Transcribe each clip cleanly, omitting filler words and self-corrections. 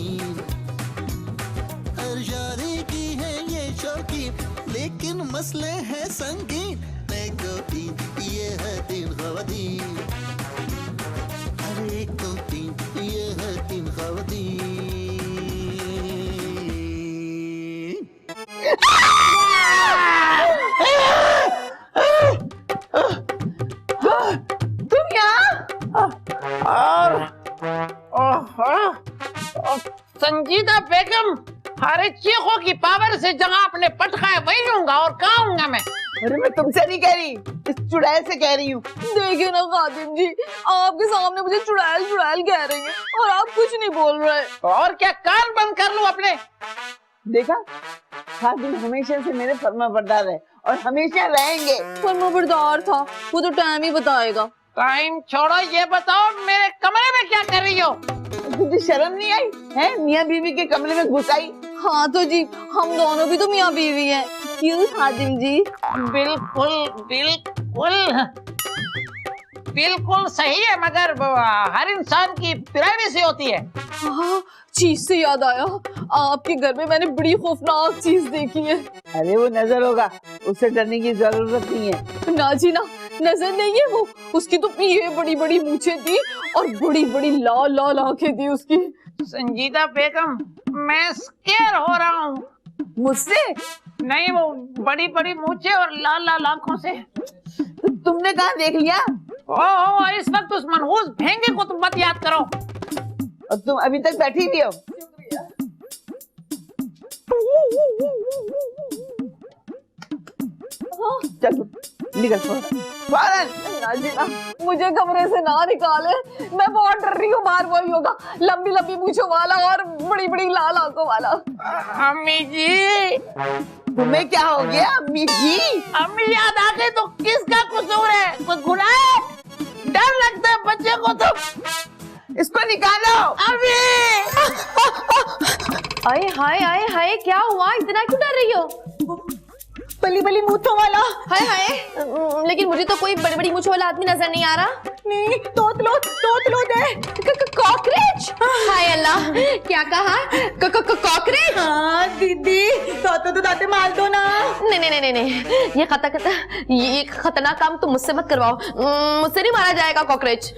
शौकीन, हर शादी की है ये शौकीन, लेकिन मसले हैं संगीन। एक दो तीन ये है तीन ख़वातीन, अरे एक दो तीन ये है तीन ख़वातीन। तुम यहाँ और संजीदा बेगम, हमारे चीखों की पावर से जगह अपने पटखाए वही लूंगा और कहूंगा मैं। अरे मैं तुमसे नहीं कह रही, इस चुड़ैल से कह रही हूँ। देखिए ना खादिम जी, आपके सामने मुझे चुड़ैल चुड़ैल कह रही है और आप कुछ नहीं बोल रहे। और क्या, कान बंद कर लूं अपने? देखा, खादिम हमेशा से मेरे फर्माबरदार है और हमेशा रहेंगे। फर्माबरदार था वो तो टाइम ही बताएगा। टाइम छोड़ो, ये बताओ मेरे कमरे में क्या कर रही हो? तुझे शर्म नहीं आई है? मियाँ बीवी के कमरे में घुस आई। हाँ तो जी, हम दोनों भी तो मियाँ बीवी हैं। क्यों खादिम जी? बिल्कुल बिल्कुल बिल्कुल सही है, मगर हर इंसान की प्राइवेसी होती है। हाँ, चीज से याद आया, आपके घर में मैंने बड़ी खौफनाक चीज देखी है। अरे वो नजर होगा, उससे डरने की जरूरत नहीं है। ना जी ना, नजर नहीं है वो, उसकी तो ये बड़ी बड़ी मूछें थी और बड़ी बड़ी लाल लाल आंखें थी उसकी। संजीदा बेगम, मैं स्केयर हो रहा हूँ। मुझसे नहीं, वो बड़ी बड़ी मूछें और लाल लाल आंखों से। तो तुमने कहाँ देख लिया? ओह, इस वक्त उस मनहूस भेंगे को तुम मत याद करो। और तुम अभी तक बैठी भी हो। चलो निकल फौरन। मुझे कमरे से ना निकाले, मैं बहुत डर रही हूँ। बाहर वही होगा, लंबी लंबी मूंछों वाला और बड़ी बड़ी लाल आंखों वाला। अम्मी जी, तुम्हें क्या हो गया अम्मी जी? अम्मी याद आ गई तो किसका कसूर है? कोई गुनाह है? डर लगता है बच्चे को तो। इसको निकालो अम्मी। आए हाय आए हाय, क्या हुआ? इतना क्यों डर रही हो? बली बली मूंछों वाला। हाय हाय, लेकिन मुझे तो कोई बड़ी बड़ी मूंछों वाला आदमी नजर नहीं आ रहा। नहीं, तोतलो दे। कॉकरोच? हाय अल्लाह, क्या कहा? कॉकरोच? हाँ दीदी, तो दाते मार दो ना। नहीं नहीं नहीं नहीं, ये खतरनाक काम तुम मुझसे मत करवाओ। मुझसे नहीं मारा जाएगा कॉकरोच।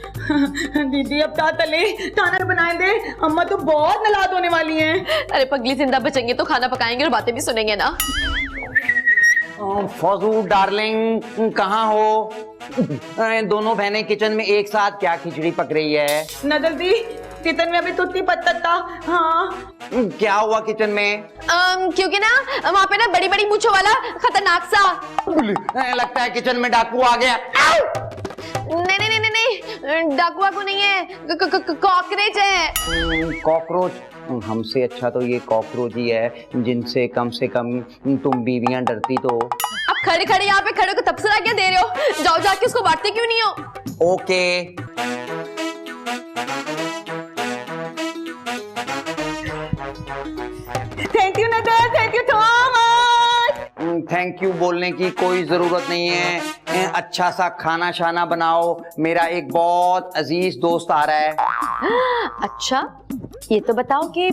दीदी अब तले खाना बनाए दे, अम्मा तो बहुत नाराज होने वाली हैं। अरे पगली, जिंदा बचेंगे तो खाना पकाएंगे और बातें भी सुनेंगे ना। फौजू डार्लिंग, कहाँ हो? दोनों बहनें किचन में एक साथ क्या खिचड़ी पक रही है? नदल दी, किचन में अभी तुत्ती पत्ता। हाँ, क्या हुआ किचन में? क्योंकि ना वहाँ पे ना बड़ी बड़ी मूंछों वाला खतरनाक सा। लगता है किचन में डाकू आ गया। नहीं नहीं नहीं नहीं, डाकू वाकू नहीं है, कॉकरोच है। कॉकरोच? हमसे अच्छा तो ये कॉकरोच ही है, जिनसे कम से कम तुम बीवियां डरती तो। अब खड़े खड़े यहाँ पे खड़े को तबसरा क्या दे रहे हो? जाओ जाके उसको बांटते क्यों नहीं हो? Okay. Thank you Nadal, thank you so much. Thank you बोलने की कोई जरूरत नहीं है। अच्छा सा खाना शाना बनाओ, मेरा एक बहुत अजीज दोस्त आ रहा है। अच्छा, ये तो बताओ कि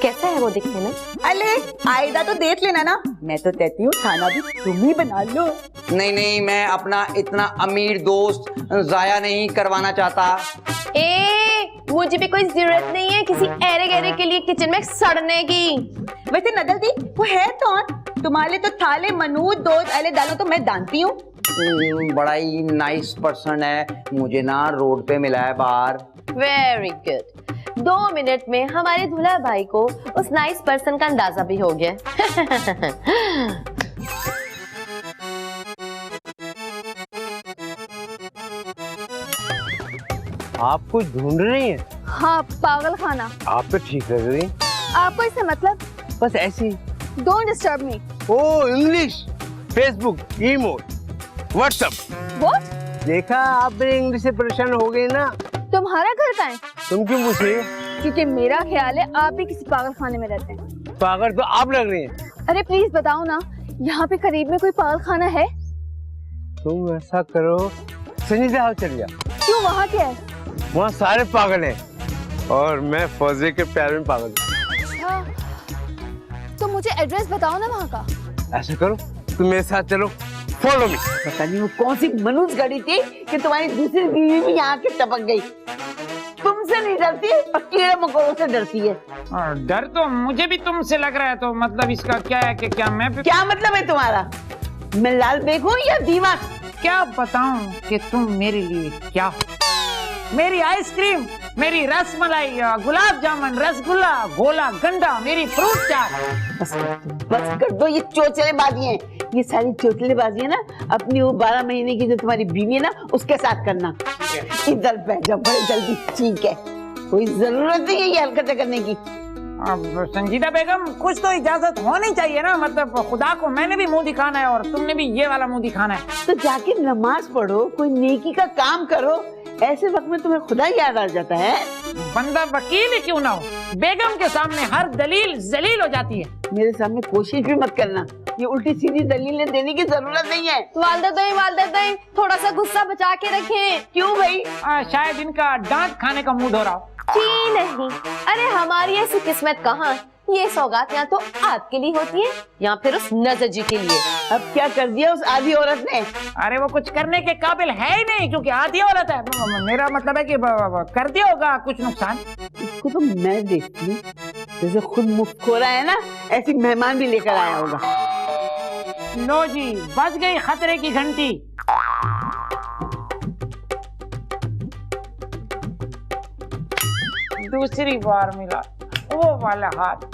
कैसा है वो दिखने में? अले आयदा तो देख लेना ना, मैं तो कहती हूँ खाना भी तुम ही बना लो। नहीं नहीं, मैं अपना इतना अमीर दोस्त जाया नहीं करवाना चाहता। मुझे भी कोई जरूरत नहीं है किसी ऐरे गहरे के लिए किचन में सड़ने की। वैसे नदल दी, वो है कौन? तुम्हारे तो थाले मनूद दोस्त अले डालो तो मैं जानती हूँ। बड़ा ही नाइस पर्सन है, मुझे ना रोड पे मिला है बाहर। वेरी गुड, 2 मिनट में हमारे दूल्हा भाई को उस नाइस पर्सन का अंदाजा भी हो गया। आप कुछ ढूंढ रही हैं? हाँ, पागल खाना। आप तो ठीक लग रही हैं। आपको इससे मतलब? बस ऐसी। Don't disturb me. Oh English, Facebook, imo, WhatsApp. What? देखा, आप मेरे इंग्लिश से परेशान हो गए ना। तुम्हारा घर कहाँ है? तुम क्यों पूछ रही हो? क्योंकि मेरा ख्याल है आप भी किसी पागल खाने में रहते हैं। पागल तो आप लग रही हैं। अरे प्लीज बताओ ना, यहाँ पे करीब में कोई पागल खाना है? तुम ऐसा करो, संजीदा हाउस चल जा। क्यों, वहाँ क्या है? वहाँ सारे पागल हैं और मैं फौजी के प्यार में पागल हूँ। तो मुझे एड्रेस बताओ ना वहाँ का। ऐसा करो, तुम मेरे साथ चलो, फॉलो मी। पता नहीं वो कौन सी मनुष्य घड़ी थी कि तुम्हारी दूसरी बीवी भी यहाँ के टपक गई। तुमसे नहीं डरती और कीड़े मकोड़ों से डरती है। डर तो मुझे भी तुमसे लग रहा है, तो मतलब इसका क्या है कि क्या मैं भी क्या मतलब है तुम्हारा? मैं लाल बेग हूँ या दीवा? क्या बताऊं कि तुम मेरे लिए क्या हो? मेरी आइसक्रीम, मेरी रसमलाई, गुलाब जामुन, रसगुल्ला, गोला गंडा, मेरी फ्रूट चाट। बस कर दो ये चोचलेबाजी है। ये सारी चोचलेबाजी है ना अपनी वो 12 महीने की जो तुम्हारी बीवी है ना उसके साथ करना। इधर बैठ जाओ बड़े जल्दी, ठीक है? कोई जरूरत नहीं है ये हरकतें करने की। अब संजीदा बेगम कुछ तो इजाजत होनी चाहिए ना, मतलब खुदा को मैंने भी मुंह दिखाना है और तुमने भी ये वाला मुंह दिखाना है। तो जाके नमाज पढ़ो, कोई नेकी का काम करो। ऐसे वक्त में तुम्हें खुदा याद आ जाता है। बंदा वकील ही क्यों ना हो, बेगम के सामने हर दलील जलील हो जाती है। मेरे सामने कोशिश भी मत करना, ये उल्टी सीधी दलीलें देने की जरूरत नहीं है। वालदा थोड़ा सा गुस्सा बचा के रखें। क्यों भाई? शायद इनका डांट खाने का मूड हो रहा हो। जी नहीं, अरे हमारी ऐसी किस्मत कहाँ। ये सौगात यहाँ तो आपके लिए होती है या फिर उस नजर जी के लिए। अब क्या कर दिया उस आधी औरत ने? अरे वो कुछ करने के काबिल है ही नहीं, क्योंकि आधी औरत है। मेरा मतलब है कि कर दिया होगा कुछ नुकसान। इसको तो मैं देखती हूँ जैसे खुद मुफ्त खो रहा है ना, ऐसी मेहमान भी लेकर आया होगा। लो जी, बज गई खतरे की घंटी। दूसरी बार मिला वो वाला हाथ।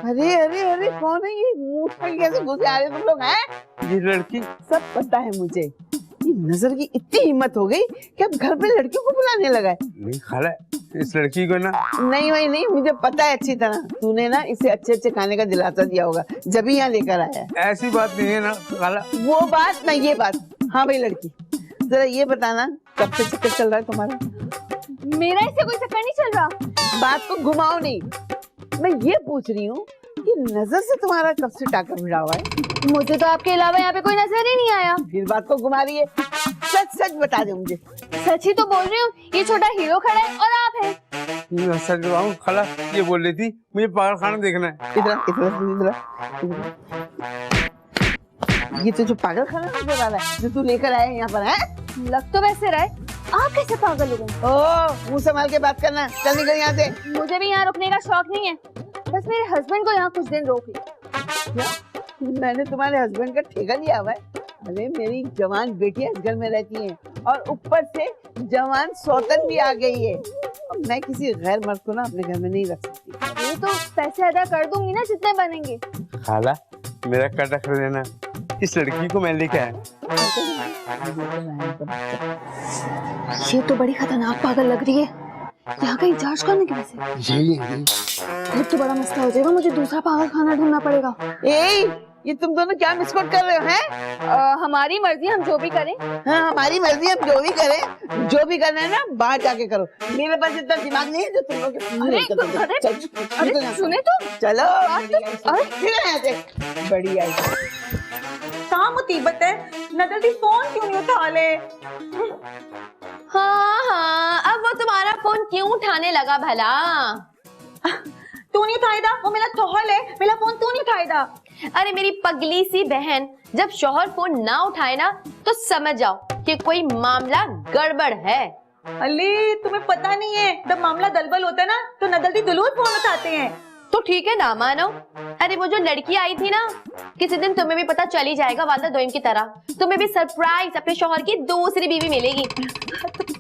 अरे अरे अरे कौन है ये? मुंह में कैसे घुसे आ रहे तुम लोग हैं? ये लड़की सब पता है मुझे। ये नजर की इतनी हिम्मत हो गई कि अब घर पे लड़कियों को बुलाने लगा है। नहीं खाला, इस लड़की को ना नहीं भाई नहीं, मुझे पता है अच्छी तरह। तूने ना इसे अच्छे अच्छे खाने का दिलासा दिया होगा जब ही यहाँ लेकर आया है। ऐसी बात नहीं है ना खाला। वो बात ना ये बात। हाँ भाई लड़की, जरा ये बताना कब से चक्कर चल रहा है तुम्हारा? मेरा इससे कोई चक्कर नहीं चल रहा। बात को घुमाओ नहीं। मैं ये पूछ रही हूँ कि नजर से तुम्हारा कब से टाका भिड़ा हुआ है? मुझे तो आपके अलावा यहाँ पे कोई नजर ही नहीं आया। फिर बात को घुमा रही है। सच सच बता दे मुझे। सच ही तो बोल रही हूँ, ये छोटा हीरो खड़ा है और आप हैं। मैं सच बताऊं खाला, ये बोल रही थी मुझे पागल खाना देखना है। इधर ये तो जो पागल खाना नजर आ रहा है जो तू लेकर आया यहाँ पर है। लग तो वैसे रहा है, आप कैसे पागल हो गए? ओ मुंह संभाल के बात करना, चल निकल यहाँ से। मुझे भी यहाँ रुकने का शौक नहीं है, बस मेरे हस्बैंड को यहाँ कुछ दिन रोक ली। क्या? मैंने तुम्हारे हस्बैंड का ठेका लिया हुआ है? अरे मेरी जवान बेटियां इस घर में रहती हैं और ऊपर से जवान सौतन भी आ गई है। अब मैं किसी गैर मर्द को ना अपने घर में नहीं रख सकती। ये तो पैसे अदा कर दूंगी ना जितने बनेंगे। खाला मेरा कट रख लेना, इस लड़की को मैं लेके आया। ये तो बड़ी खतरनाक पागल लग रही है। यहाँ का इंचार्ज करने की वजह से फिर तो बड़ा मसला हो जाएगा, मुझे दूसरा पागल खाना ढूंढना पड़ेगा। ये तुम दोनों क्या मिसकोट कर रहे हो हैं? हमारी मर्जी, हम जो भी करें। हाँ हमारी मर्जी, हम जो भी करें। जो भी करना है ना बाहर जाके करो, मेरे पास इतना दिमाग नहीं है जो तुम लोग। अरे सुने तो चलो अरे बड़ी आई। क्या मुसीबत है? नदल दी फोन क्यों नहीं उठा ले? हाँ, अब वो तुम्हारा फोन क्यों उठाने लगा भला? तू नहीं उठाएगा, वो मेरा शौहर है, मेरा फोन तू नहीं उठाएगा। अरे मेरी पगली सी बहन, जब शौहर फोन ना उठाए ना तो समझ जाओ कि कोई मामला गड़बड़ है। अली तुम्हें पता नहीं है, जब मामला दलबल होता है ना तो नदल दी जरूर फोन उठाते हैं। तो ठीक है ना मानो। अरे वो जो लड़की आई थी ना, किसी दिन तुम्हें भी पता चल ही जाएगा वालदा दोइम की तरह। तुम्हें भी सरप्राइज अपने शौहर की दूसरी बीवी मिलेगी।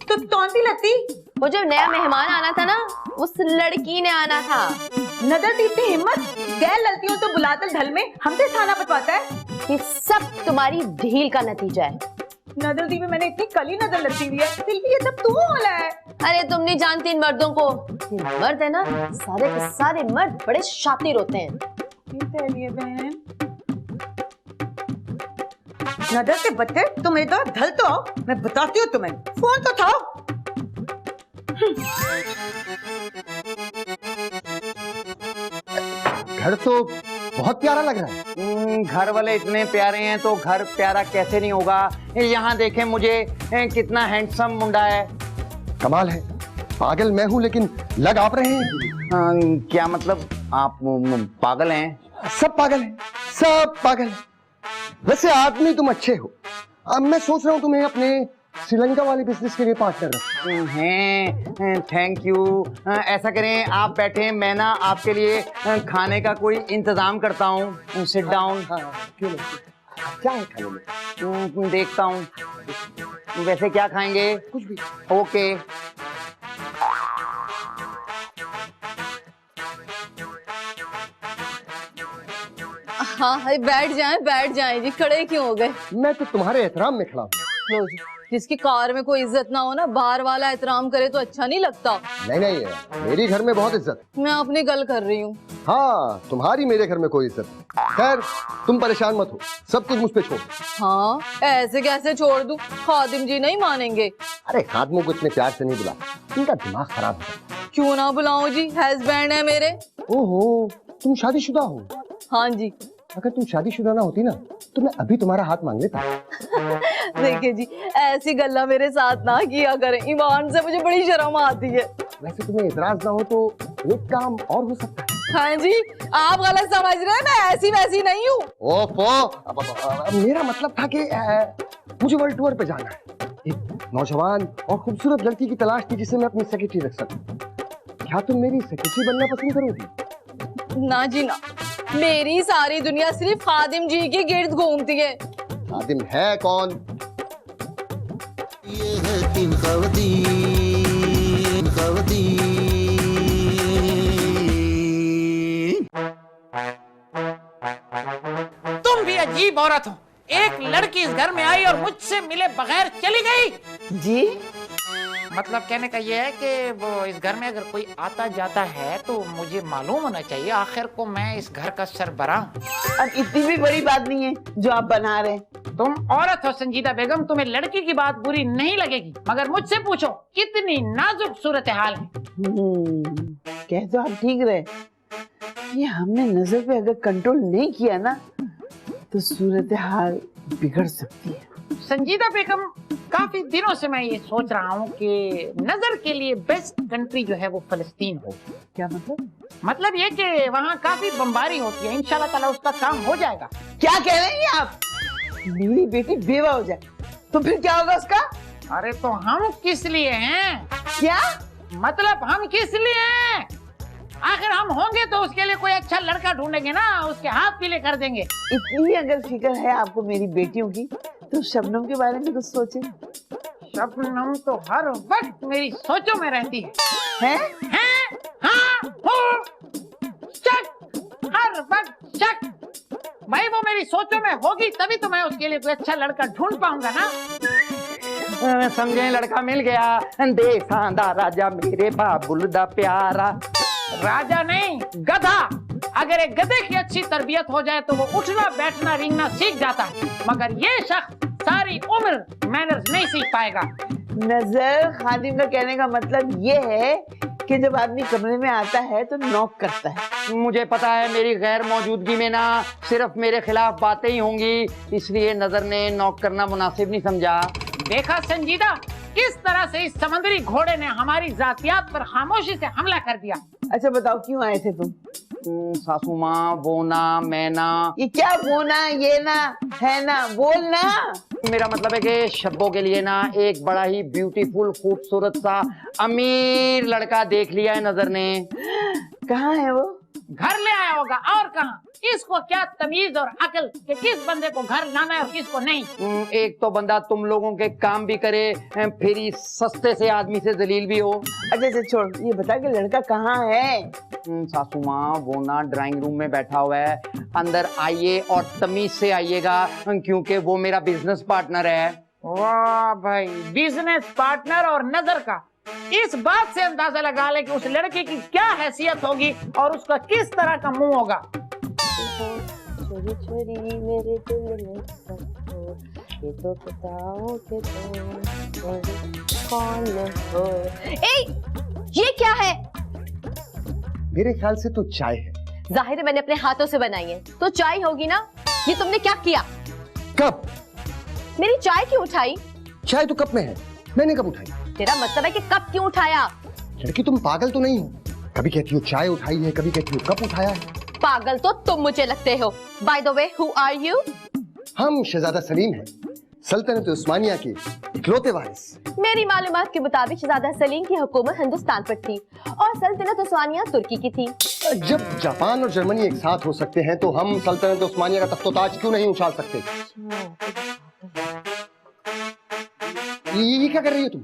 तो कौन सी लती? वो जो नया मेहमान आना था ना, उस लड़की ने आना था। नदल दी इतनी हिम्मत, गैर लड़कियों तो बुलाकर ढल में हमसे थाना पटवाता है। ये सब तुम्हारी ढील का नतीजा है। नदल दी में मैंने इतनी कली नजर लगती हुई है, फिर भी ये सब तू होला है। अरे तुम नहीं जानती इन मर्दों को। ये मर्द है ना, सारे के सारे मर्द बड़े शातिर होते हैं। बहन नदल से बच्चे तुम इधर ढल तो आओ, मैं बताती हूँ तुम्हें। फोन तो उठाओ। घर तो बहुत प्यारा लग रहा है। घर वाले इतने प्यारे हैं तो घर प्यारा कैसे नहीं होगा। यहाँ देखें मुझे, कितना हैंडसम मुंडा है। कमाल है, पागल मैं हूँ लेकिन लग आप रहे हैं। क्या मतलब आप पागल हैं? सब पागल हैं, सब पागल हैं। वैसे आदमी तुम अच्छे हो। अब मैं सोच रहा हूँ तुम्हें अपने श्रीलंका वाले बिजनेस के लिए पार्टनर रखूं। हैं, थैंक यू। ऐसा करें, आप बैठे, मैं ना आपके लिए खाने का कोई इंतजाम करता हूँ। Sit down. क्यों नहीं? क्या है खाने में? देखता हूँ। वैसे क्या खाएंगे? कुछ भी। ओके। हाँ भाई बैठ जाएं जी, खड़े क्यों हो गए? मैं तो तुम्हारे एहतराम में खड़ा हूँ। लो जी, जिसकी कार में कोई इज्जत ना हो ना, बाहर वाला एहतराम करे तो अच्छा नहीं लगता। नहीं नहीं, मेरी घर में बहुत इज्जत। मैं अपनी गल कर रही हूँ। हाँ, तुम्हारी मेरे घर में कोई इज्जत। खैर तुम परेशान मत हो, सब कुछ मुझ पे छोड़। हाँ, ऐसे कैसे छोड़ दूं? खादिम जी नहीं मानेंगे। अरे खादमों को इतने प्यार से नहीं बुला, इनका दिमाग खराब है। क्यों ना बुलाऊं जी, हस्बैंड है मेरे। ओहो, तुम शादीशुदा हो? हाँ जी। अगर तुम शादीशुदा ना होती ना तो मैं अभी तुम्हारा हाथ मांग लेता। देखिए जी, ऐसी गल्ला मेरे साथ ना किया करें, ईमान से मुझे बड़ी शर्म आती है। वैसे तुम्हें इतराज ना हो तो एक काम और हो सकता है। हाँ जी, आप गलत समझ रहे हैं, मैं ऐसी वैसी नहीं हूँ। ओफो, अब मेरा मतलब था कि मुझे वर्ल्ड टूर पे जाना है। एक नौजवान और खूबसूरत लड़की की तलाश थी जिसे मैं अपनी सेक्रेटरी रख सकूं। क्या तुम मेरी सेक्रेटरी बनना पसंद करोगी? ना जी ना, मेरी सारी दुनिया सिर्फ खादिम जी के गिर्द घूमती है। खादिम है कौन? ये है तीन ख़वातीन, तुम भी अजीब औरत हो। एक लड़की इस घर में आई और मुझसे मिले बगैर चली गई। जी, मतलब कहने का ये है कि वो इस घर में अगर कोई आता जाता है तो मुझे मालूम होना चाहिए। आखिर को मैं इस घर का सरबराह हूँ। अब इतनी भी बड़ी बात नहीं है जो आप बना रहे हैं। तुम औरत हो संजीदा बेगम, तुम्हें लड़की की बात बुरी नहीं लगेगी, मगर मुझसे पूछो कितनी नाजुक सूरत हाल है। कह तो आप ठीक रहे, ये हमने नजर पे अगर कंट्रोल नहीं किया ना तो सूरत हाल बिगड़ सकती है। संजीदा बेगम, काफी दिनों से मैं ये सोच रहा हूँ कि नजर के लिए बेस्ट कंट्री जो है वो फलस्तीन हो। क्या मतलब? मतलब ये कि वहाँ काफी बमबारी होती है, इंशाल्लाह ताला उसका काम हो जाएगा। क्या कह रहे हैं आप? मेरी बेटी बेवा हो जाए तो फिर क्या होगा उसका? अरे तो हम किस लिए हैं? क्या मतलब हम किस लिए हैं? आखिर हम होंगे तो उसके लिए कोई अच्छा लड़का ढूंढेंगे ना, उसके हाथ पीले कर देंगे। इतनी अगर फिक्र है आपको मेरी बेटियों की तो शबनम के बारे में कुछ सोचे। शबनम तो हर वक्त मेरी सोचों में रहती है। हैं? हाँ, हो, शक, हर वक्त शक। भाई वो मेरी सोचों में होगी तभी तो मैं उसके लिए कोई अच्छा लड़का ढूंढ पाऊंगा ना। समझे, लड़का मिल गया। देसांदा राजा मेरे बाबुल दा प्यारा। राजा नहीं, गधा। अगर एक गधे की अच्छी तरबियत हो जाए तो वो उठना बैठना रेंगना सीख जाता है, मगर ये शख्स सारी उम्र मैनर्स नहीं सीख पाएगा। नजर खादिम का कहने का मतलब ये है कि जब आदमी कमरे में आता है तो नॉक करता है। मुझे पता है मेरी गैर मौजूदगी में ना सिर्फ मेरे खिलाफ बातें ही होंगी, इसलिए नजर ने नॉक करना मुनासिब नहीं समझा। देखा संजीदा, किस तरह से इस समुद्री घोड़े ने हमारी जातियात पर खामोशी से हमला कर दिया। अच्छा बताओ क्यों आए थे तुम? सासू माँ, वो ना, मैं ना। ये क्या वो ना, ये ना, है ना, बोल ना। मेरा मतलब है कि शब्बों के लिए ना एक बड़ा ही ब्यूटीफुल खूबसूरत सा अमीर लड़का देख लिया है नजर ने। कहाँ है वो? घर ले आया होगा, और कहाँ। इसको क्या तमीज और अकल कि किस बंदे को घर लाना है और किसको नहीं। एक तो बंदा तुम लोगों के काम भी करे, फिर इस सस्ते से आदमी से जलील भी हो। अच्छा छोड़, ये बता कि लड़का कहाँ है? सासू माँ, वो ना ड्राइंग रूम में बैठा हुआ है, अंदर आइए और तमीज से आइएगा क्योंकि वो मेरा बिजनेस पार्टनर है। वाह भाई, बिजनेस पार्टनर और नजर का। इस बात से अंदाजा लगा ले कि उस लड़के की क्या हैसियत होगी और उसका किस तरह का मुंह होगा। छोरी छोरी मेरे दिल में सबको, ये तो बताओ कि तुम कौन हो। ए, ये क्या है? मेरे ख्याल से तो चाय है। जाहिर है मैंने अपने हाथों से बनाई है, तो चाय होगी ना। ये तुमने क्या किया? कब? मेरी चाय क्यों उठाई? चाय तो कप में है, मैंने कब उठाई? तेरा मतलब है कि कप क्यों उठाया? लड़की तुम पागल तो नहीं हो? कभी कहती हो चाय उठाई है, कभी कहती हो कप उठाया है। पागल तो तुम मुझे लगते हो। By the way, who are you? हम शहजादा सलीम हैं, सल्तनत उस्मानिया के इकलौते वारिस। मेरी मालूमात के मुताबिक शहजादा सलीम की हुकूमत हिंदुस्तान पर थी और सल्तनत उस्मानिया तुर्की की थी। जब जापान और जर्मनी एक साथ हो सकते हैं तो हम सल्तनत उस्मानिया का तख्तो-ताज क्यों नहीं उछाल सकते? ये क्या कर रही हो तुम?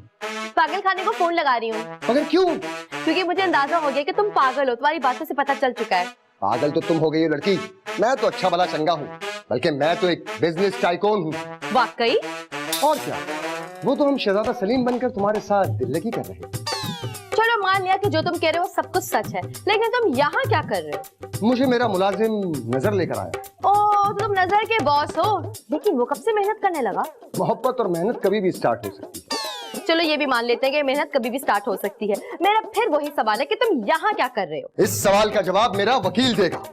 पागल खाने को फोन लगा रही हूँ। मगर क्यों? क्योंकि मुझे अंदाजा हो गया कि तुम पागल हो, तुम्हारी बातों से पता चल चुका है। पागल तो तुम हो गई हो लड़की, मैं तो अच्छा भला चंगा हूँ, बल्कि मैं तो एक बिजनेस टाइकून हूँ। वाकई? और क्या, वो तो हम शहजादा सलीम बनकर तुम्हारे साथ दिल्लगी कर रहे हैं। चलो मान लिया कि जो तुम कह रहे हो सब कुछ सच है, लेकिन तुम यहाँ क्या कर रहे हो? मुझे मेरा मुलाजिम नजर लेकर आया। ओह, तो तुम नजर के बॉस हो, लेकिन वो कब से मेहनत करने लगा? मोहब्बत और मेहनत कभी भी स्टार्ट हो सकती है। चलो ये भी मान लेते हैं कि मेहनत कभी भी स्टार्ट हो सकती है। मेरा फिर वही सवाल है कि तुम यहाँ क्या कर रहे हो? इस सवाल का जवाब मेरा वकील देगा।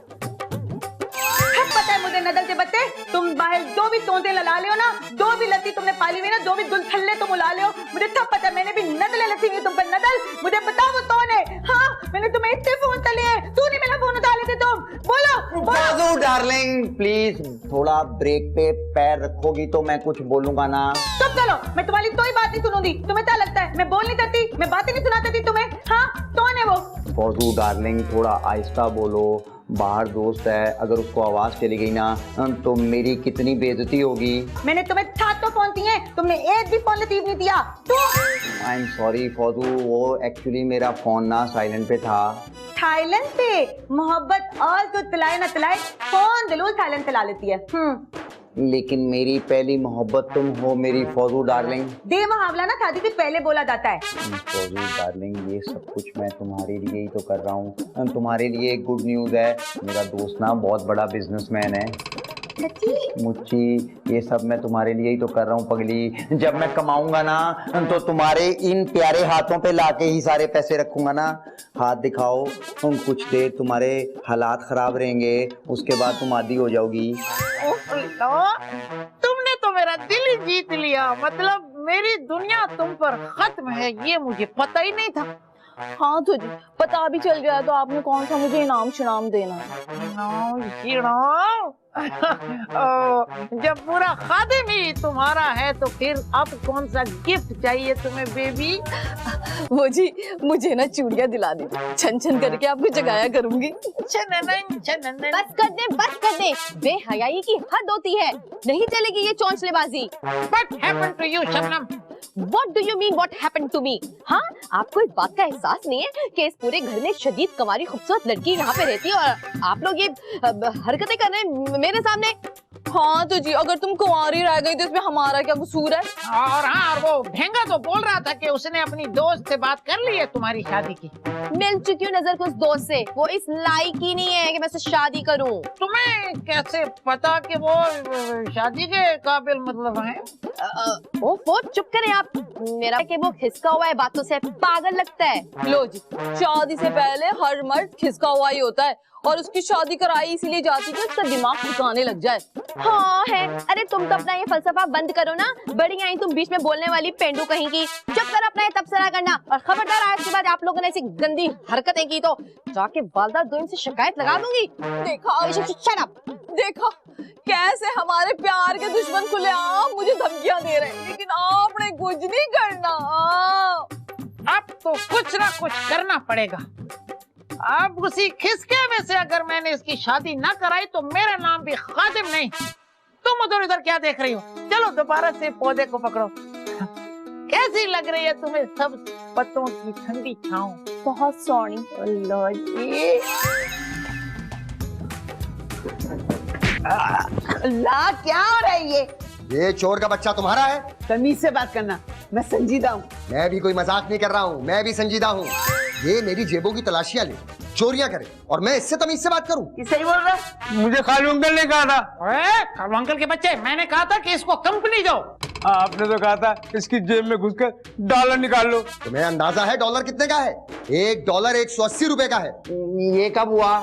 पता है मुझे नदल के बच्चे, तुम बाहर दो भी तोते लला ले हो ना, दो भी लती तुमने पाली हुई ना, दो भी दुल्हल्ले तुम उला ले हो। मुझे सब पता है, मैंने भी नदले लती हुई तुम पर। नदल, मुझे बताओ वो कौन है? हाँ, मैंने तुम्हें इतने फोन तले हैं, तू नहीं मेरा फोन उठा लेते तुम। बोलो डार्लिंग प्लीज, थोड़ा ब्रेक पे पैर रखोगी तो मैं कुछ बोलूंगा ना। चुप चलो, मैं तुम्हारी कोई बात नहीं सुनूंगी। तुम्हें क्या लगता है मैं बोल नहीं सकती, मैं बातें नहीं सुनाती थी तुम्हें? हाँ, कौन है वो? फौजू डार्लिंग थोड़ा आहिस्ता बोलो, बाहर दोस्त है, अगर उसको आवाज चली गई ना तो मेरी कितनी बेइज्जती होगी। मैंने तुम्हें 7 तो फोन दिए, तुमने एक भी फोन रिसीव नहीं किया। आई एम सॉरी फौजू, वो एक्चुअली मेरा फोन ना साइलेंट पे था। थाईलैंड पे मोहब्बत और तो तलाए ना तलाए, फोन दिलो थाईलैंड चला लेती है। लेकिन मेरी पहली मोहब्बत तुम हो मेरी फौजू डार्लिंग। दे मुहावला ना शादी से पहले बोला जाता है। फौजू डार्लिंग, ये सब कुछ मैं तुम्हारे लिए ही तो कर रहा हूँ। तुम्हारे लिए एक गुड न्यूज है, मेरा दोस्त ना बहुत बड़ा बिजनेसमैन है। मुच्ची, ये सब मैं तुम्हारे लिए ही तो कर रहा हूँ पगली। जब मैं कमाऊंगा ना तो तुम्हारे इन प्यारे हाथों पे लाके ही सारे पैसे रखूंगा ना। हाथ दिखाओ, तुम कुछ देर तुम्हारे हालात खराब रहेंगे, उसके बाद तुम आदी हो जाओगी। तुमने तो मेरा दिल ही जीत लिया, मतलब मेरी दुनिया तुम पर खत्म है, ये मुझे पता ही नहीं था। हाँ तो जी, पता भी चल गया तो आपने कौन सा मुझे इनाम शिनाम देना है? जब पूरा खादिम ही तुम्हारा है तो फिर अब कौन सा गिफ्ट चाहिए तुम्हें बेबी? वो जी, मुझे ना चूड़ियां दिला दी, छन छन करके आपको जगाया करूंगी। बस कर दे, बेहयाई की हद होती है, नहीं चलेगी ये चौंचलेबाजी। What happened to you, Shabnam? What do you mean what happened to me? हाँ, आपको इस बात का एहसास नहीं है कि इस पूरे घर में शदीद कमारी खूबसूरत लड़की यहाँ पे रहती है और आप लोग ये हरकतें कर रहे हैं मेरे सामने? हाँ तो जी, अगर तुम कुंवारी रह गई तो इसमें हमारा क्या कसूर है? और हाँ, और वो ढेंगा तो बोल रहा था कि उसने अपनी दोस्त से बात कर ली है तुम्हारी शादी की। मिल चुकी हूँ नजर को उस दोस्त से, वो इस लायक ही नहीं है कि मैं उससे शादी करूँ। तुम्हें कैसे पता कि वो शादी के काबिल मतलब है? वो चुप करें आप, मेरा कि वो खिसका हुआ है बातों से, पागल लगता है। लो जी, शादी से पहले हर मर्द खिसका हुआ ही होता है और उसकी शादी कराई इसीलिए जाती है उसका दिमाग ठिकाने लग जाए। हाँ है, अरे तुम तो अपना ये फलसफा बंद करो ना, बड़ी आई तुम बीच में बोलने वाली पेंडू कहीं की। चुप कर अपना ये तबसरा करना, और खबरदार आज के बाद आप लोगों ने ऐसी गंदी हरकतें की तो जाके वालदा दोइन से शिकायत लगा दूंगी। देखा, शट अप, देखा कैसे हमारे प्यार के दुश्मन खुलेआम मुझे धमकियां दे रहे हैं, लेकिन आपने कुछ नहीं करना। अब तो कुछ ना कुछ करना पड़ेगा। अब उसी खिसके में से अगर मैंने इसकी शादी ना कराई तो मेरा नाम भी खादिम नहीं। तुम उधर इधर क्या देख रही हो? चलो दोबारा से पौधे को पकड़ो। कैसी लग रही है तुम्हें सब पत्तों की ठंडी छांव? बहुत सोनी। अल्लाह जी, अल्लाह, क्या हो रहा है ये चोर का बच्चा तुम्हारा है? तमीज से बात करना, मैं संजीदा हूँ। मैं भी कोई मजाक नहीं कर रहा हूँ, मैं भी संजीदा हूँ। ये मेरी जेबों की तलाशियां ले, चोरियां करे, और मैं इससे तमीज से बात करूँ? सही बोल रहा है। मुझे खालू अंकल ने कहा था। खालू अंकल के बच्चे, मैंने कहा था कि इसको कंपनी दो। आपने तो कहा था इसकी जेब में घुसकर डॉलर निकाल लो। तुम्हें अंदाजा है डॉलर कितने का है? $1 180 रुपए का है। ये कब हुआ?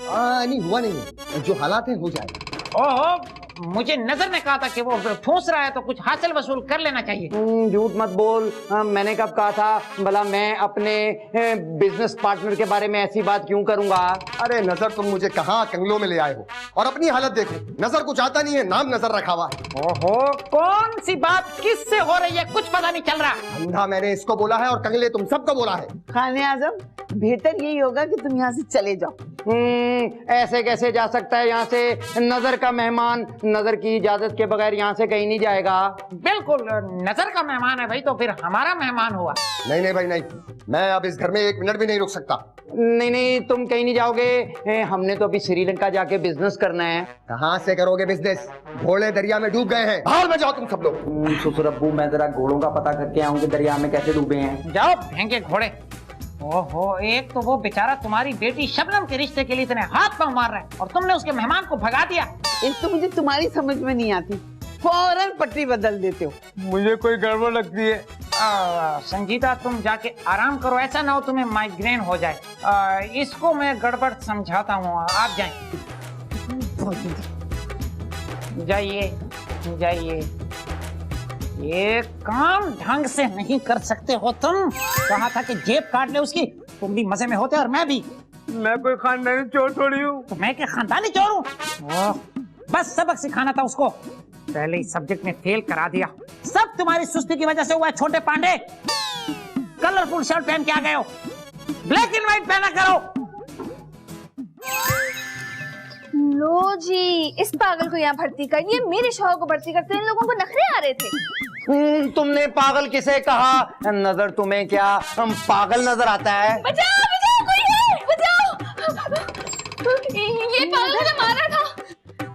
नहीं हुआ नहीं, जो हालात हैं हो जाएगा। ओहो, मुझे नजर ने कहा था कि वो ठूस रहा है तो कुछ हासिल वसूल कर लेना चाहिए। झूठ मत बोल, मैंने कब कहा था? भला मैं अपने बिजनेस पार्टनर के बारे में ऐसी बात क्यों करूंगा? अरे नजर, तुम मुझे कहाँ कंगलों में ले आए हो, और अपनी हालत देखो। नजर कुछ आता नहीं है, नाम नजर रखा हुआ है। ओहो, कौन सी बात किससे हो रही है कुछ पता नहीं चल रहा। अंधा मैंने इसको बोला है और कंगले तुम सबको बोला है। खाने आजम, बेहतर यही होगा कि तुम यहाँ से चले जाओ। ऐसे कैसे जा सकता है यहाँ से? नजर का मेहमान नजर की इजाजत के बगैर यहाँ से कहीं नहीं जाएगा। बिल्कुल, नजर का मेहमान है भाई तो फिर हमारा मेहमान हुआ। नहीं नहीं भाई नहीं, मैं अब इस घर में 1 मिनट भी नहीं रुक सकता। नहीं नहीं, तुम कहीं नहीं जाओगे। हमने तो अभी श्रीलंका जाके बिजनेस करना है। कहाँ से करोगे बिजनेस? घोड़े दरिया में डूब गए हैं, बाहर में जाओ तुम सब लोग। ससुर अब्बू, मैं जरा घोड़ों का पता करके आऊँ कि दरिया में कैसे डूबे हैं। जाओ फेंके घोड़े। ओहो, एक तो वो बेचारा तुम्हारी बेटी शबनम के रिश्ते के लिए इतने हाथ पांव मार रहा है और तुमने उसके मेहमान को भगा दिया। एक तो मुझे तुम्हारी समझ में नहीं आती, फौरन पट्टी बदल देते हो। मुझे कोई गड़बड़ लगती है। संजीता, तुम जाके आराम करो, ऐसा ना हो तुम्हें माइग्रेन हो जाए। इसको मैं गड़बड़ समझाता हूँ, आप जाएं। जाइए जाइए, ये काम ढंग से नहीं कर सकते हो तुम। कहा था कि जेब काट ले उसकी, तुम भी मजे में होते और मैं भी। मैं कोई खानदानी चोर थोड़ी हूँ। तो मैं क्या खानदानी चोर हूँ? बस सबक सिखाना था उसको, पहले ही सब्जेक्ट में फेल करा दिया। सब तुम्हारी सुस्ती की वजह से हुआ है छोटे पांडे। कलरफुल शर्ट पहन के आ गए हो, ब्लैक एंड व्हाइट पहना करो। लो जी, इस पागल को यहाँ भर्ती करिए, मेरे शौहर को भर्ती करते इन लोगों को नखरे आ रहे थे। तुमने पागल किसे कहा? नजर तुम्हें क्या पागल नजर आता है? बचाओ बचाओ, कोई है, बचाओ। ये पागल मुझे मारा था।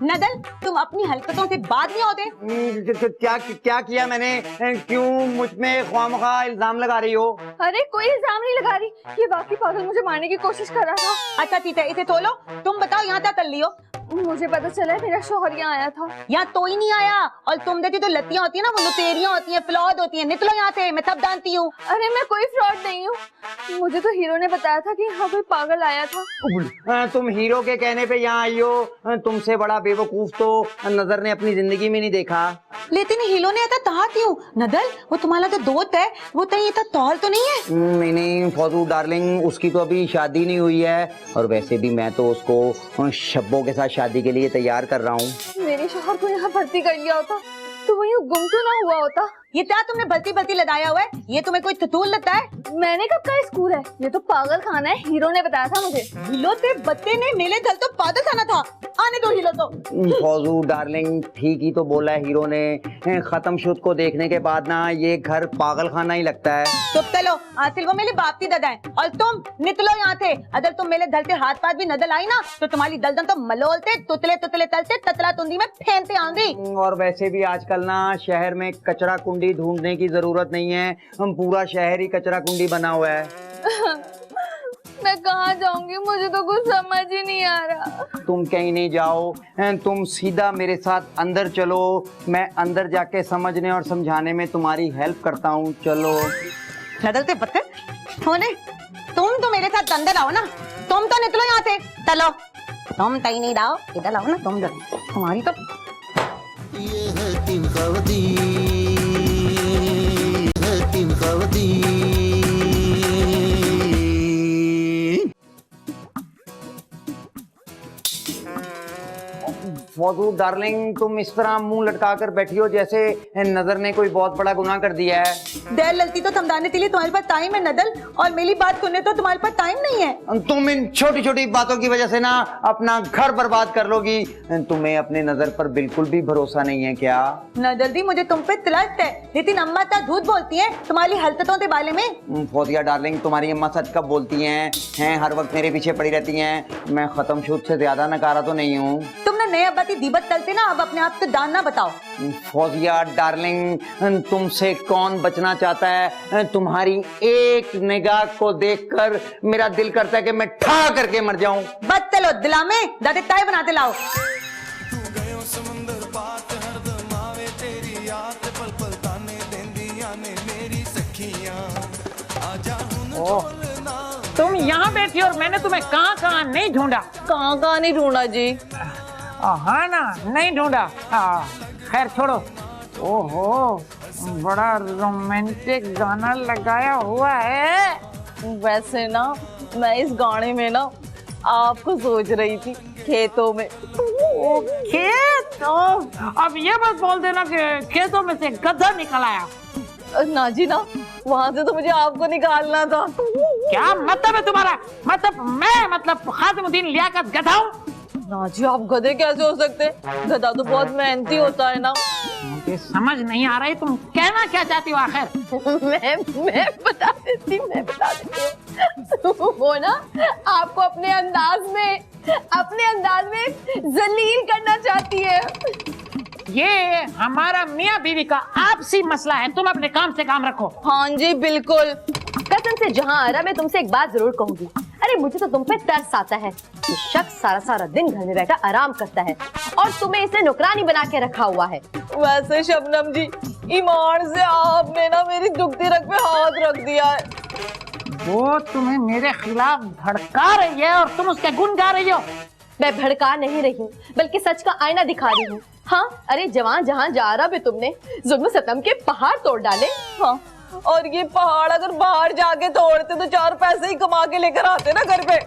नदल, तुम अपनी हरकतों से बात नहीं होते। क्या क्या किया मैंने? क्यों मुझ में ख्वामखा इल्जाम लगा रही हो? अरे कोई इल्जाम नहीं लगा रही, ये बाकी पागल मुझे मारने की कोशिश कर रहा था। अच्छा ठीक है, इसे तोलो। तुम बताओ यहाँ क्या कर लियो? मुझे पता चला मेरा शौहर यहाँ आया था। यहाँ तो ही नहीं आया, और तुम देखी तो लत्तियां होती है ना, वो लुतेरियां होती हैं, फ्लॉड होती हैं। निकलो यहाँ से, मैं सब जानती हूँ। अरे मैं कोई फ्रॉड नहीं हूँ, मुझे तो हीरो ने बताया था कि यहाँ कोई पागल आया था। तुम हीरो के कहने पे यहाँ आई हो? तुमसे बड़ा बेवकूफ तो नजर ने अपनी जिंदगी में नहीं देखा। लेकिन हीरो ने आता तहा क्यों? नदल, वो तुम्हारा जो दोस्त है वो तो ये तौल तो नहीं है? नहीं नहीं फौजू डार्लिंग, उसकी तो अभी शादी नहीं हुई है, और वैसे भी मैं तो उसको शब्बों के साथ शादी के लिए तैयार कर रहा हूँ। मेरे शौहर को यहाँ भर्ती कर लिया होता तो वो यूँ गुम तो ना हुआ होता। ये क्या तुमने भर्ती भर्ती लगाया हुआ है? ये तुम्हें कोई ततूल लगता है? मैंने कब कहा स्कूल है, ये तो पागल खाना है, हीरो ने बताया था मुझे। हिलो ते बत्ते ने मेले दल तो पागल खाना था। आने दो हिलो तो। फौजू डार्लिंग, ठीक ही तो बोला है हीरो ने। खत्म शुद्ध को देखने के बाद ना ये घर पागल खाना ही लगता है। तो चलो, आसिल वो मेरे बाप की ददा है, और तुम निकलो यहाँ से। अगर तुम मेरे धलते हाथ पाथ भी नदल आई ना तो तुम्हारी दलदन तो मलोलते तुतले तुतले तलते ततला तुंदी में फेंकते आंधी। और वैसे भी आजकल ना शहर में कचरा कुंडी ढूंढने की जरूरत नहीं है, हम पूरा शहर ही कचरा कुंडी बना हुआ है। मैं कहाँ जाऊंगी, मुझे तो कुछ समझ ही नहीं आ रहा। तुम कहीं नहीं जाओ, तुम सीधा मेरे साथ अंदर चलो, मैं अंदर जाके समझने और समझाने में तुम्हारी हेल्प करता हूँ। चलो। नदलते बत्ते होने, तुम तो मेरे साथ अंदर आओ ना। तुम तो निकलो यहाँ से, चलो। तुम कहीं नहीं जाओ, इधर आओ ना तुम। तुम्हारी तो ये है तीन खवातीन, है तीन खवातीन। फौजू डार्लिंग, तुम इस तरह मुंह लटका कर बैठी हो जैसे नजर ने कोई बहुत बड़ा गुनाह कर दिया है। देर ललती तो समझाने के लिए तुम्हारे पास टाइम है नदल, और मेरी बात सुनने तो तुम्हारे पास टाइम नहीं है। तुम इन छोटी छोटी बातों की वजह से ना अपना घर बर्बाद कर लोगी। तुम्हें अपने नजर पर बिल्कुल भी भरोसा नहीं है क्या? नदल दी, मुझे तुम पे तिलक है, लेकिन अम्मा तो झूठ बोलती है तुम्हारी हरकतों के बारे में। फौजिया डार्लिंग, तुम्हारी अम्मा सच कब बोलती हैं? हर वक्त मेरे पीछे पड़ी रहती हैं। मैं खत्म शुद्ध से ज्यादा नकारा तो नहीं हूँ। तुमने नए अब्बाती दीबत चलते ना, अब अपने आप से दान ना बताओ। फौजिया डार्लिंग, तुमसे कौन बचना चाहता है? तुम्हारी एक निगाह को देखकर मेरा दिल करता है कि मैं ठा करके मर जाऊं। बस चलो दिला में दादे ताय बनाते लाओ। तुम यहाँ बैठी और मैंने तुम्हें कहाँ कहाँ नहीं ढूंढा। कहाँ नहीं ढूंढा जी? हाँ ना, नहीं ढूंढा। खैर छोड़ो। ओहो, बड़ा रोमांटिक गाना लगाया हुआ है। वैसे ना मैं इस गाने में ना आपको सोच रही थी, खेतों में। खेत? अब ये मत बोल देना कि खेतों में से गधा निकल आया। ना जी ना, वहाँ से तो मुझे आपको निकालना था। क्या मतलब है तुम्हारा? मतलब खातिमुद्दीन लियाकत गधा हूँ? ना जी, आप गधे कैसे हो सकते? गधा तो बहुत मेहनती होता है ना। मुझे समझ नहीं आ रही तुम कहना क्या चाहती हो आखिर। मैं बता देती हूँ। वो ना आपको अपने अंदाज में जलील करना चाहती है। ये हमारा मियाँ बीवी का आपसी मसला है, तुम अपने काम से काम रखो। हाँ जी बिल्कुल। कसम से जहाँ आ रहा, मैं तुमसे एक बात जरूर कहूंगी। अरे मुझे तो तुम पे तरस आता है। ये शख्स सारा दिन घर में बैठा आराम करता है और तुम्हें इसने नौकरानी बना के रखा हुआ है। वैसे शबनम जी, ईमान से आपने ना मेरी दुखती रग पे हाथ रख दिया है। वो तुम्हें मेरे खिलाफ भड़का रही है और तुम उसके गुण गा रही हो। मैं भड़का नहीं रही हूँ, बल्कि सच का आईना दिखा रही हूँ। हाँ, अरे जवान जहाँ जा रहा भी तुमने जुल्म सितम के पहाड़ तोड़ डाले। हाँ, और ये पहाड़ अगर बाहर जाके तोड़ते तो 4 पैसे ही कमा के लेकर आते ना घर पे।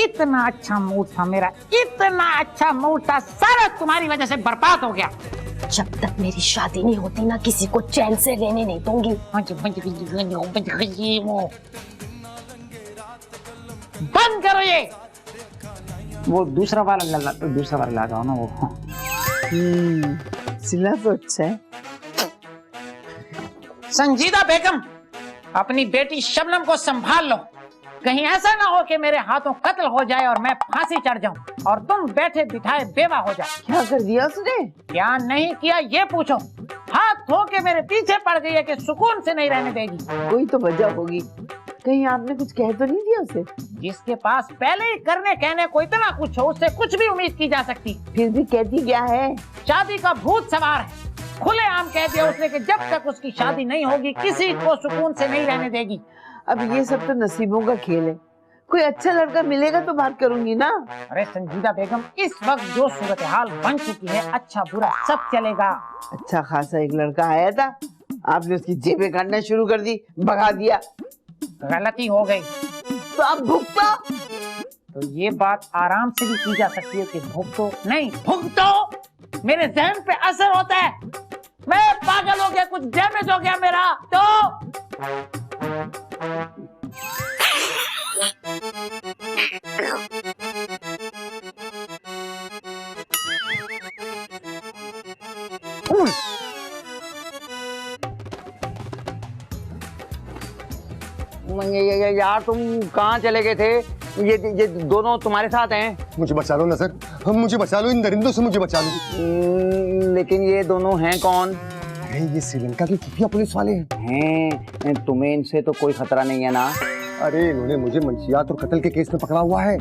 इतना अच्छा मूड था मेरा, इतना अच्छा मूड था, सारा तुम्हारी वजह से बर्बाद हो गया। जब तक मेरी शादी नहीं होती ना, किसी को चैन से रहने नहीं दूंगी। बंद करो ये। वो दूसरा वाला लगाओ ना वो। सिला तो अच्छा है। संजीदा बेगम, अपनी बेटी शबनम को संभाल लो। कहीं ऐसा ना हो कि मेरे हाथों कत्ल हो जाए और मैं फांसी चढ़ जाऊं और तुम बैठे बिठाए बेवा हो जाओ। क्या कर दिया उसने? क्या नहीं किया ये पूछो। हाथ धो के मेरे पीछे पड़ गई है कि सुकून से नहीं रहने देगी। कोई तो वजह होगी। कहीं आपने कुछ कह तो नहीं दिया उसे? जिसके पास पहले ही करने कहने को इतना कुछ हो, उससे कुछ भी उम्मीद की जा सकती। फिर भी कहती क्या है? शादी का भूत सवार है। खुलेआम कह दिया उसने कि जब तक उसकी शादी नहीं होगी किसी को सुकून से नहीं रहने देगी। अब ये सब तो नसीबों का खेल है। कोई अच्छा लड़का मिलेगा तो बात करूंगी ना। अरे संजीदा बेगम, इस वक्त जो सूरत हाल बन चुकी है, अच्छा बुरा सब चलेगा। अच्छा खासा एक लड़का आया था, आपने उसकी जेबें काटना शुरू कर दी, भगा दिया। गलती हो गई तो आप भुगतो। तो ये बात आराम से भी की जा सकती है कि भुगतो नहीं, भुगतो। मेरे जहन पे असर होता है, मैं पागल हो गया, कुछ डैमेज हो गया मेरा। तो यार तुम कहाँ चले गए थे? ये दोनों तुम्हारे साथ हैं? मुझे बचा लो नजर, मुझे बचा लो, इन दरिंदों से मुझे बचा लो। लेकिन ये दोनों हैं कौन? अरे ये श्रीलंका के खुफिया पुलिस वाले हैं। तुम्हें इनसे तो कोई खतरा नहीं है ना? अरे इन्होंने मुझे मंशियात और कत्ल के केस में पकड़ा हुआ है।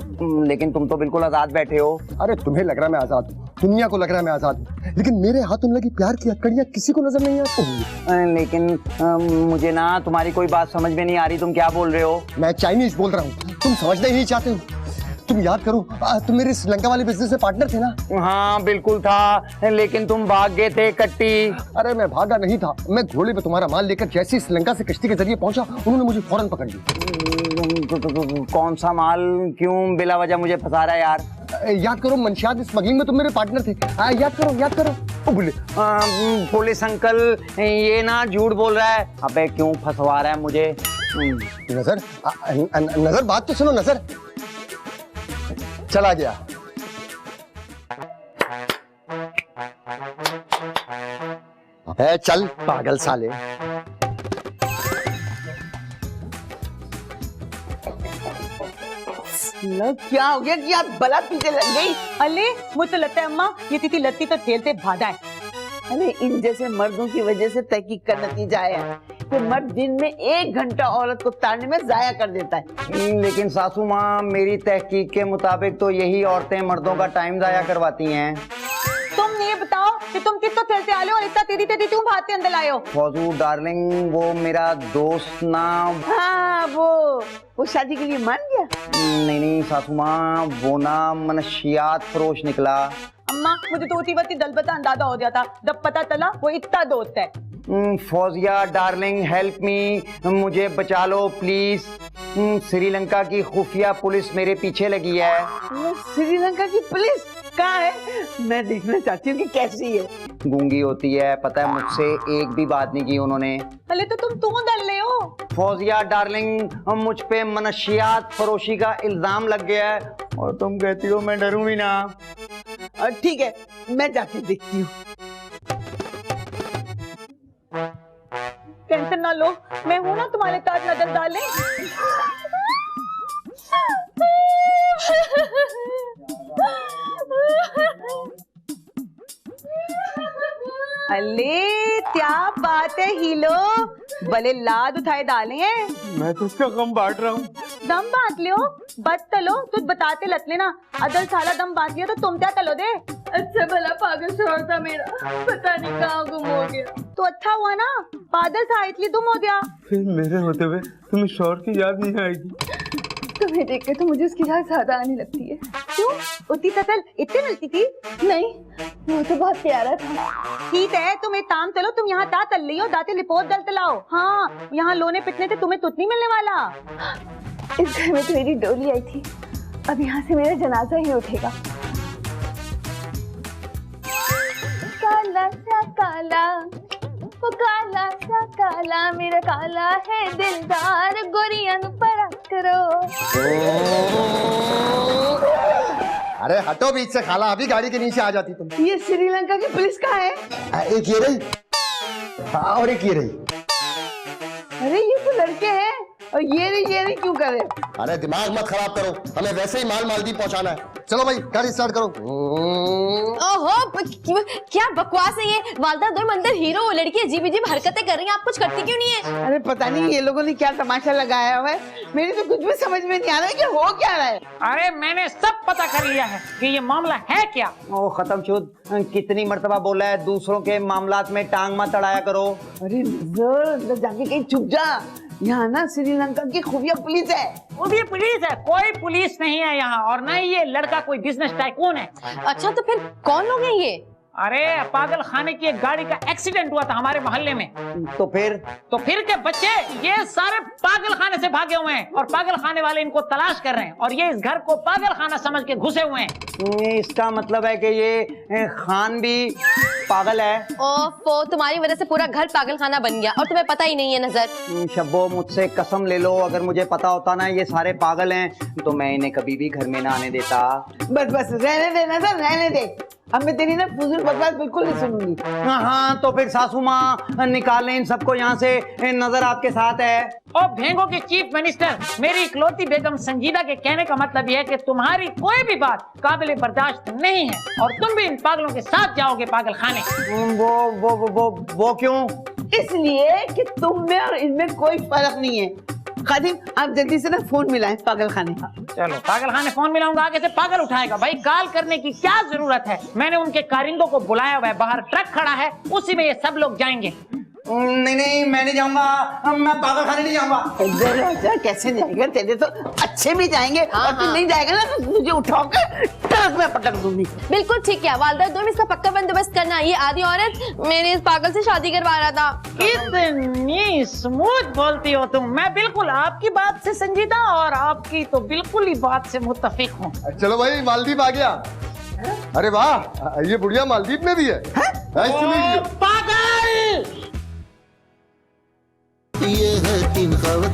लेकिन तुम तो बिल्कुल आजाद बैठे हो। अरे तुम्हें लग रहा है मैं आजाद हूँ, दुनिया को लग रहा है मैं आजाद हूँ, लेकिन मेरे हाथों में लगी प्यार की हथकड़ियाँ किसी को नजर नहीं आती। लेकिन मुझे ना तुम्हारी कोई बात समझ में नहीं आ रही, तुम क्या बोल रहे हो? मैं चाइनीज बोल रहा हूँ, तुम समझना ही नहीं चाहते हो। तुम याद करो, तुम मेरे श्रीलंका वाले बिजनेस में पार्टनर थे ना? हाँ बिल्कुल था, लेकिन तुम भाग गए थे कट्टी। अरे मैं भागा नहीं था, मैं घोड़े पे तुम्हारा माल लेकर जैसे श्रीलंका से कश्ती के जरिए पहुंचा, उन्होंने मुझे फौरन पकड़ लिया। कौन सा माल? क्यों बिला वजह मुझे फंसा रहा है यार? याद करो, मंशियात स्मगलिंग में तुम मेरे पार्टनर थे। याद करो। ओ बोले पुलिस अंकल ये ना झूठ बोल रहा है। अबे क्यों फंसवा रहा है मुझे? नजर बात तो सुनो। नजर चला गया। चल पागल साले। क्या हो गया कि आप बला पीछे लग गई? अले मुझे लगता है अम्मा ये तिथि लत्ती तो ठेलते भादा है। अरे इन जैसे मर्दों की वजह से तहकीक का नतीजा है कि मर्द दिन में 1 घंटा औरत को ताड़ने में जाया कर देता है। लेकिन सासू माँ, मेरी तहकीक के मुताबिक तो यही औरतें मर्दों का टाइम जाया करवाती हैं। तुम ये बताओ कि तुम कितना चलते आले हो और इतना तेजी तेजी क्यों भागते अंदर आए हो? फौजू डार्लिंग, वो मेरा दोस्त ना। हाँ वो शादी के लिए मान गया। नहीं सासू माँ, वो ना मनशियात फरोश निकला। अम्मा मुझे तो उती दल पता अंदाजा हो गया था, जब पता चला वो इतना दोस्त है। फौजिया डार्लिंग हेल्प मी, मुझे बचा लो प्लीज। श्रीलंका की खुफिया पुलिस मेरे पीछे लगी है। श्रीलंका की पुलिस कहाँ है? मैं देखना चाहती हूँ कि कैसी है। गूंगी होती है, पता है मुझसे एक भी बात नहीं की उन्होंने। पहले तो तुम डर ले हो। फौजिया डार्लिंग, मुझ पे मनशियात फरोशी का इल्जाम लग गया है और तुम कहती हो मैं डरूं भी ना। ठीक है, मैं जाके देखती हूँ। टेंशन ना लो, मैं हूं ना तुम्हारे साथ, नजर डाले। अले क्या बात है हीलो, भले लाद उठाए डाले हैं। मैं तो उसका गम बांट रहा हूँ। दम बांट लियो, बत तलो, तुझ बताते लत लेना। अदल साला दम बांट लिया तो तुम क्या तलो दे। अच्छा भला पागल शोहर था मेरा, पता नहीं कहाँ गुम हो गया। तो अच्छा हुआ ना, बादल था इसलिए तुम हो गया। फिर मेरे होते हुए तुम्हें शौहर की याद नहीं आएगी? तुम्हें देख के तो मुझे उसकी याद ज्यादा आने लगती है। क्यों? उतनी फसल इतनी मिलती थी? नहीं, वो तो बहुत प्यारा था। ठीक है, तुम एक काम चलो, तुम यहाँ ता तल लियो, दाते लिपोत दल तलाओ। हाँ, यहाँ लोने पिटने थे, तुम्हें तुत नहीं मिलने वाला। इस घर में तो मेरी डोली आई थी, अब यहाँ से मेरा जनाजा ही उठेगा। काला सा काला, वो काला सा काला, मेरा काला है दिलदार, गोरियां पर करो। अरे हटो बीच से खाला, अभी गाड़ी के नीचे आ जाती तुम। ये श्रीलंका की पुलिस कहाँ है? एक ये रही, हाँ, और एक ये रही। अरे ये तो लड़के हैं, और ये रही क्यों कर रहे? अरे दिमाग मत खराब करो, हमें वैसे ही माल मालदीव पहुंचाना है। चलो भाई गाड़ी स्टार्ट करो। ओहो, क्या बकवास है ये। वालदा दो अंदर हीरो, लड़की अजीब अजीब हरकतें कर रही हैं, आप कुछ करती क्यों नहीं है? अरे पता नहीं ये लोगों ने क्या तमाशा लगाया हुआ है, मेरी तो कुछ भी समझ में नहीं आ रहा है कि हो क्या रहा है। अरे मैंने सब पता कर लिया है कि ये मामला है क्या। ओ खत्म शुद, कितनी मर्तबा बोला है दूसरों के मामलात में टांग मत अड़ाया करो। अरे नजर जाके कहीं छुप जा, यहाँ ना श्रीलंका की खुफिया पुलिस है। वो भी पुलिस है? कोई पुलिस नहीं है यहाँ, और न ही ये लड़का कोई बिजनेस टाइकून है। अच्छा तो फिर कौन लोग हैं ये? अरे पागल खाने की एक गाड़ी का एक्सीडेंट हुआ था हमारे मोहल्ले में। तो फिर के बच्चे ये सारे पागल खाने से भागे हुए हैं और पागल खाने वाले इनको तलाश कर रहे हैं, और ये इस घर को पागल खाना समझ के घुसे हुए हैं। इसका मतलब है कि ये खान भी पागल है। ओफो, तुम्हारी वजह से पूरा घर पागल खाना बन गया और तुम्हें पता ही नहीं है। नजर शब्बो, मुझसे कसम ले लो, अगर मुझे पता होता ना ये सारे पागल हैं तो मैं इन्हें कभी भी घर में ना आने देता। बस रहने दे नजर, रहने दे। अब मैं तेरी ना फुजूल बकवास बिल्कुल नहीं सुनूंगी। हाँ तो फिर सासू माँ निकाल लें इन सबको यहाँ से, नजर आपके साथ है। और भेंगों की चीफ मिनिस्टर मेरी इकलौती बेगम संजीदा के कहने का मतलब यह है कि तुम्हारी कोई भी बात काबिल बर्दाश्त नहीं है और तुम भी इन पागलों के साथ जाओगे पागल खाने। वो क्यों? इसलिए कि तुम में और इनमें कोई फर्क नहीं है। खादिम, आप जल्दी से ना फोन मिलाएं पागल खाने का। चलो पागल खाने फोन मिलाऊंगा, आगे से पागल उठाएगा। भाई कॉल करने की क्या जरूरत है, मैंने उनके कारिंदों को बुलाया हुआ है, बाहर ट्रक खड़ा है, उसी में ये सब लोग जाएंगे। नहीं मैं नहीं जाऊंगा, मैं पागल खाने नहीं जाऊंगा। इधर आजा, कैसे जाएगा? तेरे तो अच्छे भी जाएंगे और तू नहीं जाएगा ना तो मुझे उठाकर ट्रक में पटक दूंगी। बिल्कुल ठीक है वालदा, तुम इसका पक्का बंदोबस्त करना। ये आधी औरत मेरे इस पागल से शादी करवा रहा था। इतनी स्मूथ बोलती हो तुम, मैं बिल्कुल आपकी बात से संजीदा और आपकी तो बिल्कुल ही बात से मुत्तफिक हूँ। चलो भाई मालदीव आ गया। अरे वाह, ये बुढ़िया मालदीव में भी है। पागल ये है तीन खबर।